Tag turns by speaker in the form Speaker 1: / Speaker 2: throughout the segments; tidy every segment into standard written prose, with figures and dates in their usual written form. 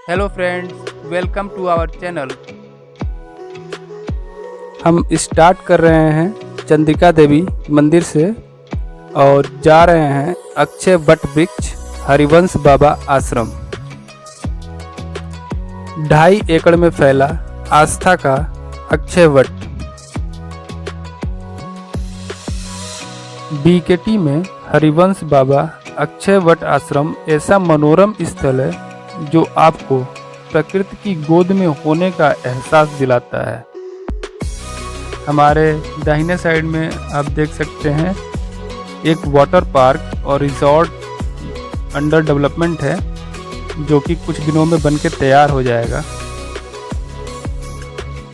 Speaker 1: Hello friends, welcome to our channel.
Speaker 2: हम start कर रहे हैं चंद्रिका देवी मंदिर से और जा रहे हैं अक्षय वट वृक्ष हरिवंश बाबा आश्रम। 2.5 एकड़ में फैला आस्था का अक्षय वट। बीकेटी में हरिवंश बाबा अक्षय वट आश्रम ऐसा मनोरम स्थल है जो आपको प्रकृति की गोद में होने का एहसास दिलाता है। हमारे दाहिने साइड में आप देख सकते हैं एक वाटर पार्क और रिजॉर्ट अंडर डेवलपमेंट है जो कि कुछ दिनों में बनके तैयार हो जाएगा।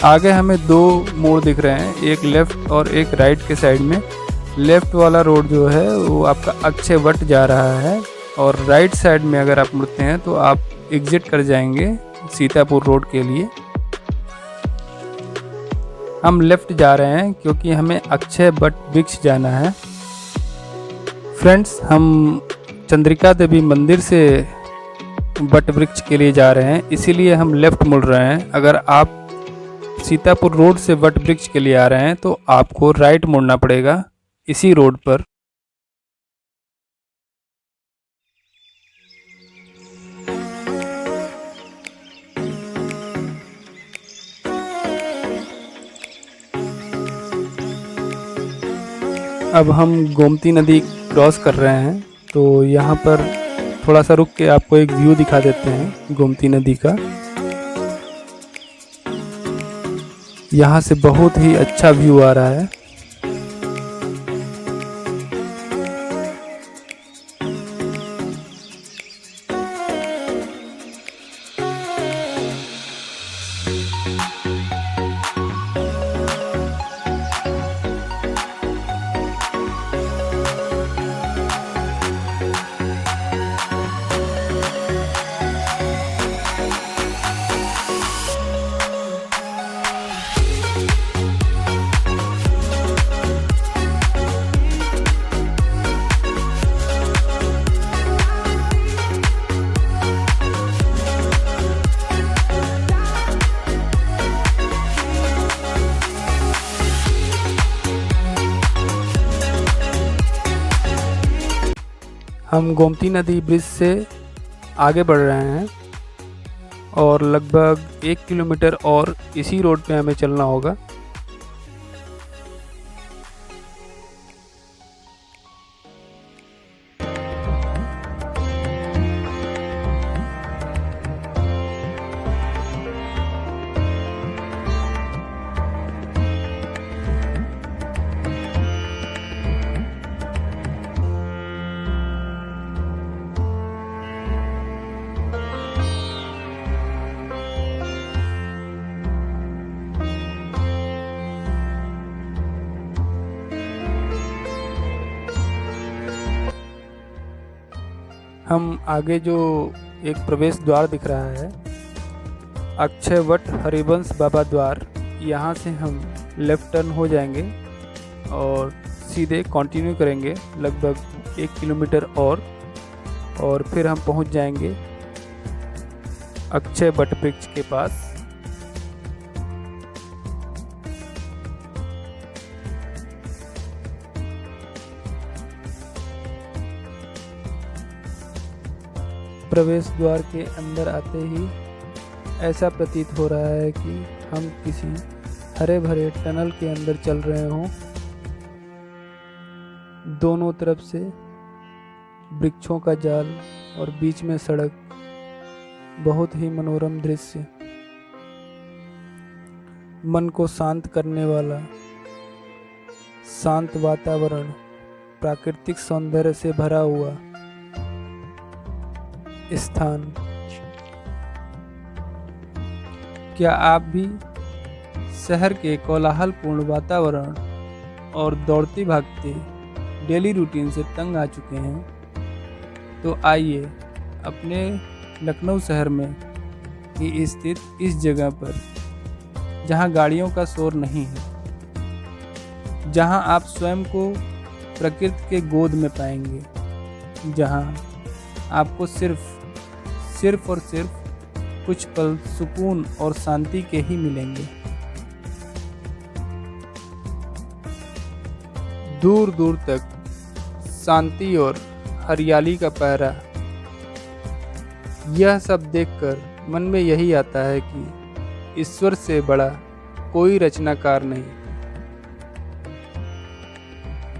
Speaker 2: आगे हमें 2 मोड़ दिख रहे हैं, एक लेफ़्ट और एक राइट के साइड में। लेफ़्ट वाला रोड जो है वो आपका अक्षय वट जा रहा है और राइट साइड में अगर आप मुड़ते हैं तो आप एग्जिट कर जाएंगे सीतापुर रोड के लिए। हम लेफ़्ट जा रहे हैं क्योंकि हमें अक्षय वट वृक्ष जाना है। फ्रेंड्स, हम चंद्रिका देवी मंदिर से वट वृक्ष के लिए जा रहे हैं, इसीलिए हम लेफ़्ट मुड़ रहे हैं। अगर आप सीतापुर रोड से वट वृक्ष के लिए आ रहे हैं तो आपको राइट मुड़ना पड़ेगा इसी रोड पर। अब हम गोमती नदी क्रॉस कर रहे हैं तो यहाँ पर थोड़ा सा रुक के आपको एक व्यू दिखा देते हैं गोमती नदी का। यहाँ से बहुत ही अच्छा व्यू आ रहा है। हम गोमती नदी ब्रिज से आगे बढ़ रहे हैं और लगभग 1 किलोमीटर और इसी रोड पे हमें चलना होगा। हम आगे जो एक प्रवेश द्वार दिख रहा है अक्षय वट हरिवंश बाबा द्वार, यहाँ से हम लेफ़्ट टर्न हो जाएंगे और सीधे कंटिन्यू करेंगे लगभग 1 किलोमीटर और फिर हम पहुँच जाएंगे अक्षय वट वृक्ष के पास। प्रवेश द्वार के अंदर आते ही ऐसा प्रतीत हो रहा है कि हम किसी हरे भरे टनल के अंदर चल रहे हों। दोनों तरफ से वृक्षों का जाल और बीच में सड़क, बहुत ही मनोरम दृश्य, मन को शांत करने वाला शांत वातावरण, प्राकृतिक सौंदर्य से भरा हुआ स्थान। क्या आप भी शहर के कोलाहलपूर्ण वातावरण और दौड़ती भागती डेली रूटीन से तंग आ चुके हैं? तो आइए अपने लखनऊ शहर में ही स्थित इस जगह पर, जहां गाड़ियों का शोर नहीं है, जहां आप स्वयं को प्रकृति के गोद में पाएंगे, जहां आपको सिर्फ और सिर्फ कुछ पल सुकून और शांति के ही मिलेंगे। दूर दूर तक शांति और हरियाली का पहरा। यह सब देखकर मन में यही आता है कि ईश्वर से बड़ा कोई रचनाकार नहीं।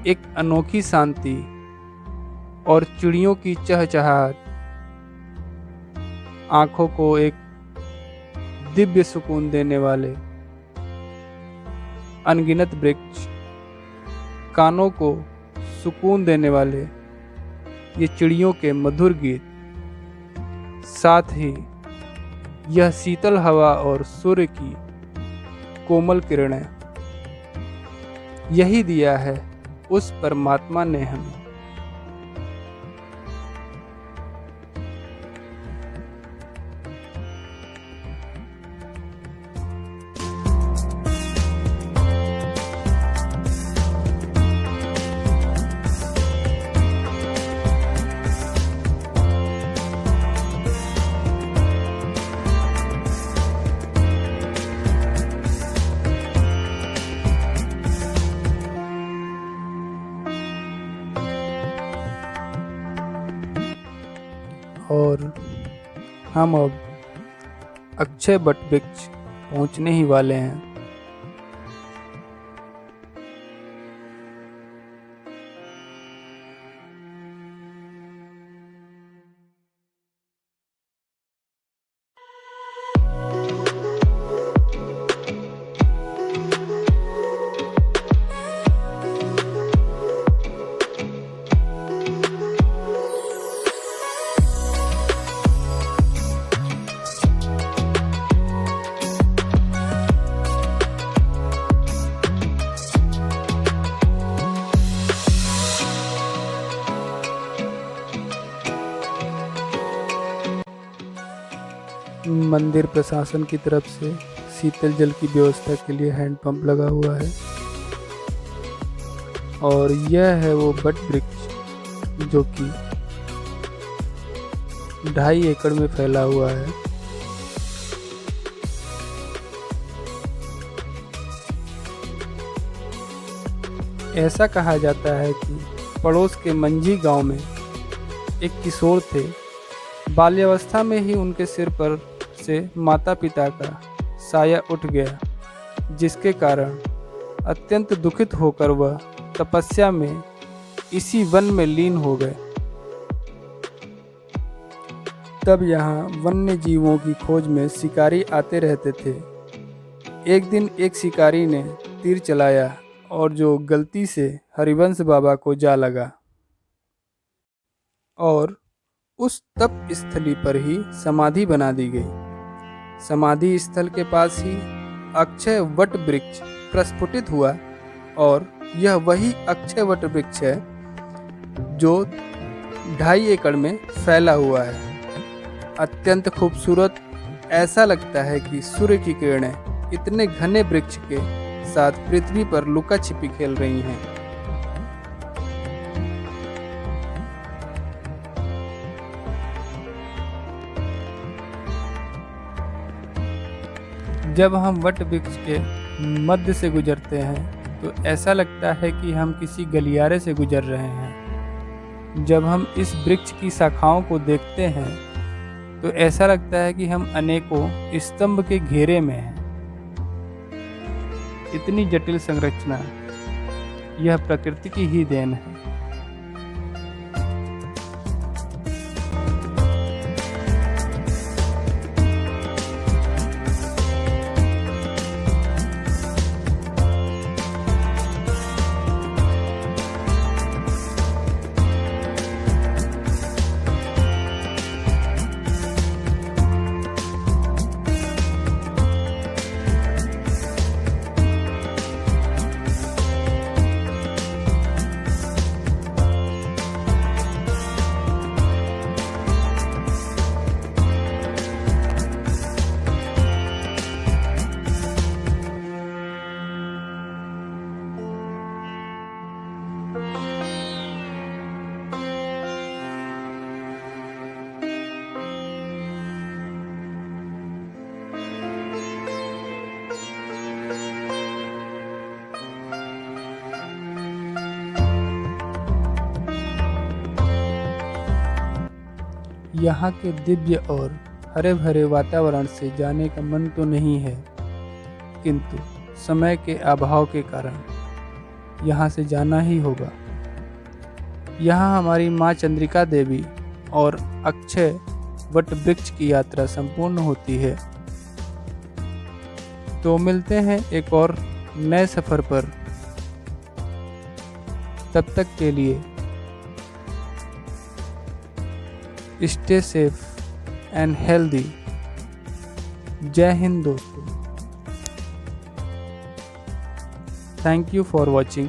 Speaker 2: एक अनोखी शांति और चिड़ियों की चहचहाहट आंखों को एक दिव्य सुकून देने वाले, अनगिनत वृक्ष कानों को सुकून देने वाले ये चिड़ियों के मधुर गीत, साथ ही यह शीतल हवा और सूर्य की कोमल किरणें, यही दिया है उस परमात्मा ने हमें। और हम अब अक्षय वट वृक्ष पहुंचने ही वाले हैं। मंदिर प्रशासन की तरफ से शीतल जल की व्यवस्था के लिए हैंडपंप लगा हुआ है और यह है वो वट वृक्ष जो कि 2.5 एकड़ में फैला हुआ है। ऐसा कहा जाता है कि पड़ोस के मंझी गांव में एक किशोर थे। बाल्यावस्था में ही उनके सिर पर से माता पिता का साया उठ गया, जिसके कारण अत्यंत दुखित होकर वह तपस्या में इसी वन में लीन हो गए। तब यहाँ वन्य जीवों की खोज में शिकारी आते रहते थे। एक दिन एक शिकारी ने तीर चलाया और जो गलती से हरिवंश बाबा को जा लगा और उस तप स्थली पर ही समाधि बना दी गई। समाधि स्थल के पास ही अक्षय वट वृक्ष प्रस्फुटित हुआ और यह वही अक्षय वट वृक्ष है जो 2.5 एकड़ में फैला हुआ है। अत्यंत खूबसूरत, ऐसा लगता है कि सूर्य की किरणें इतने घने वृक्ष के साथ पृथ्वी पर लुका छिपी खेल रही हैं। जब हम वट वृक्ष के मध्य से गुजरते हैं तो ऐसा लगता है कि हम किसी गलियारे से गुजर रहे हैं। जब हम इस वृक्ष की शाखाओं को देखते हैं तो ऐसा लगता है कि हम अनेकों स्तंभ के घेरे में हैं। इतनी जटिल संरचना यह प्रकृति की ही देन है। यहाँ के दिव्य और हरे भरे वातावरण से जाने का मन तो नहीं है, किंतु समय के अभाव के कारण यहाँ से जाना ही होगा। यहाँ हमारी माँ चंद्रिका देवी और अक्षय वट वृक्ष की यात्रा संपूर्ण होती है। तो मिलते हैं एक और नए सफर पर। तब तक के लिए स्टे सेफ एंड हेल्दी। जय हिंद दोस्तों। Thank you for watching.